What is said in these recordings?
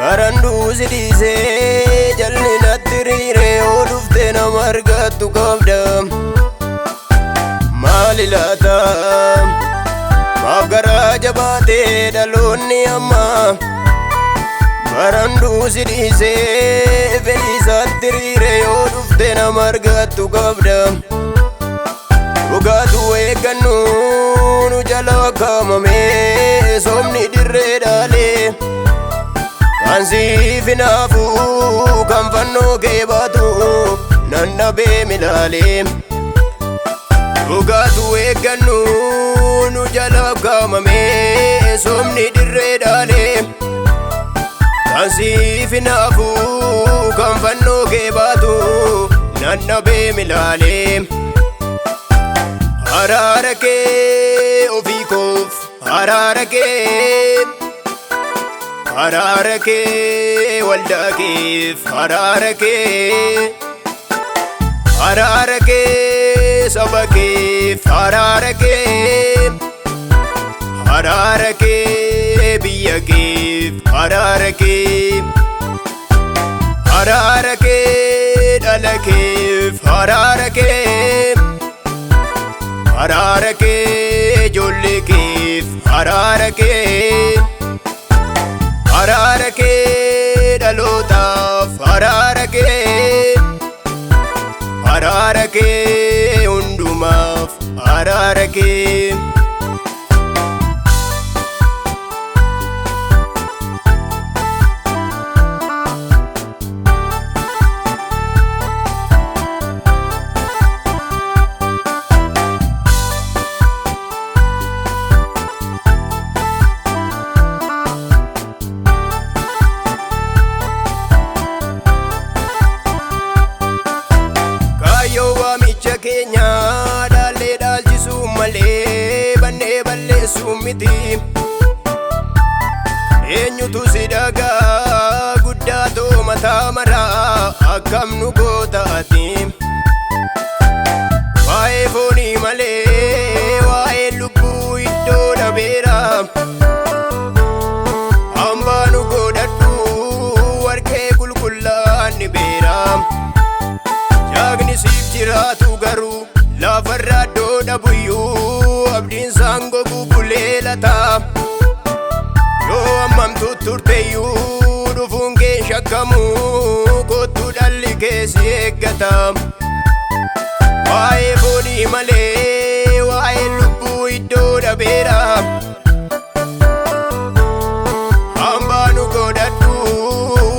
Barandu sidise jalli nattiriire oolufte nama argattu qabda maali laata maaf garaa jabaate dhaloonni amma Barandu sidise felisattiriire oolufte nama argattu qabda Dhugaatu eeggannu nu jala kamame somni dirree dhaalee Kan siif hinaafu kan fannoo kee baatu nannabee milaalee Dhugaatu eeggannu nu jala kamame somni dirree dhaalee Kan siif hinaafu kan fannoo kee baatu nannabee milaalee Araara kee ofii koof araara kee Araara kee waldaa keef araara kee Araara kee saba keef araara kee Araara kee biyya keef araara kee Araara kee dhala keef araara kee Araara kee ijoollee keef araara kee Araara kee dhalootaaf araara kee Araara kee hundumaaf araara kee Keenya dhaalee dhaalchisuu malee bannee balleessuu miti Eenyutu si dhagaa guddaatoo mataa maraa akkam nu goota ati Waa'ee foonii malee waa'ee lubbuu iddoo dhabeera Hambaa nu godhadhu warqee qulqullaan ni beera Jaagni siif jiraatu garuu lafarraa iddoo dhabuyyuu abdiin isaan goguu bulee lataa Yoo ammamtu turteyyuu dhufuun kee shakkamu kottu dhalli keessi eeggata Waa'ee foonii malee waa'ee lubbuu iddoo dhabeera Hambaa nu godhadhu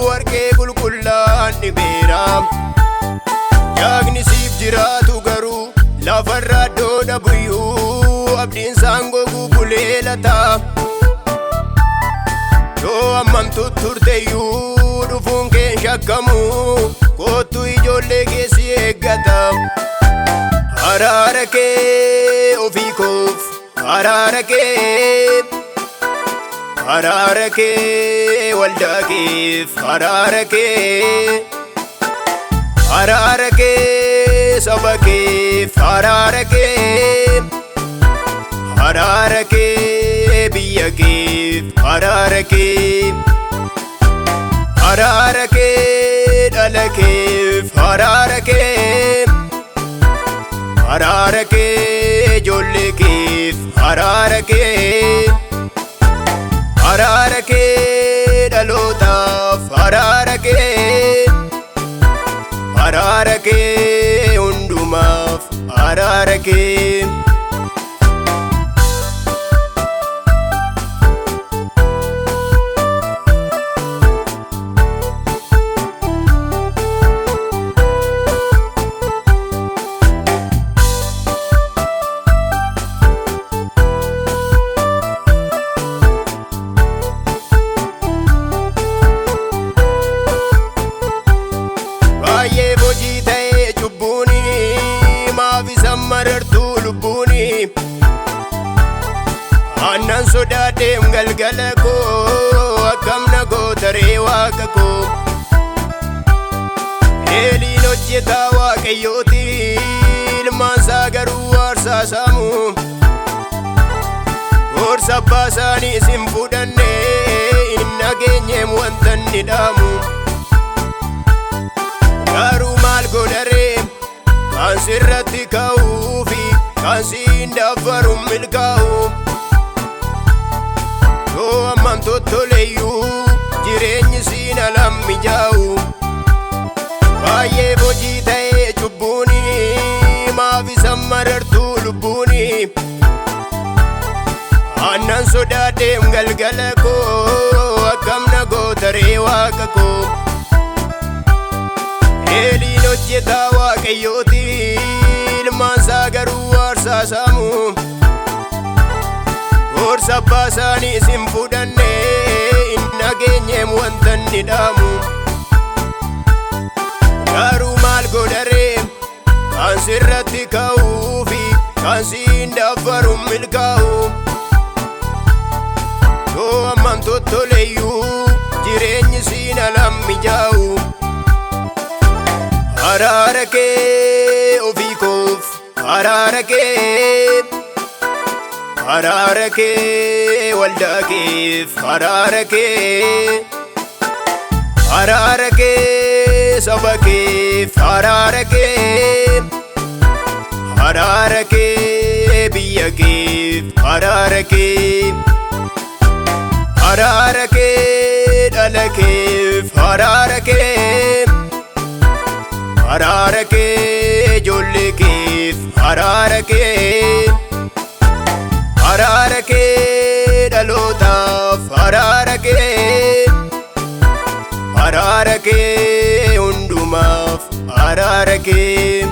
warqee qulqullaan ni beera Jaagni siif jiraatu garuu lafarraa iddoo dhabuyyuu abdiin isaan goguu bulee lataa Yoo ammamtu turteyyuu dhufuun kee shakkamu kottu ijoollee keessi eeggata Araara kee ofii koof araara kee Araara kee waldaa keef araara kee Araara kee saba keef araara kee Araara kee biyya keef araara kee Araara kee dhala keef araara kee Araara kee ijoollee keef araara kee Araara kee dhalootaaf araara kee Araara kee hundumaaf araara kee Aannan sodaadheem galgala koo akkam na gootaree waaqa koo Eeliin hojjetaa waaqayyooti ilmaan isaa garuu aarsaa saamu Gorsa abbaa isaanii isin fudhanne nageenyeem wanta inni dhaamu. Garuu maal godharee kan sirratti ka'uu fi kan siin dabaruun milkaa'u. Yoo amman tottoleeyyuu jireenyi siin alam mijaa'u. Baay'ee hojii ta'ee cubbuuni maaf isan marartuu lubbuuni. Aannan sodaadheem galgala koo akkam na gootaree waaqa koo. Eeliin hojjetaa waaqayyooti ilmaansaa garuu aarsaa saamu. Gorsa abbaa isaanii sin fudhanne hin nageenyeem wanta inni dhaamu. Garuu maal godharee kan sirratti ka'uu fi kan siin dabaruun milkaa'u. Yoo amman tottoleeyyuu jireenyi siin alam mijaa'u. Araara kee ofii koof araara kee. Araara kee waldaa keef araara kee. Araara kee saba keef araara kee. Araara kee biyya keef araara kee. Araara kee dhala keef araara kee. Araara kee ijoollee keef araara kee. Araara kee dhalootaaf araara kee. Araara kee hundumaaf araara kee.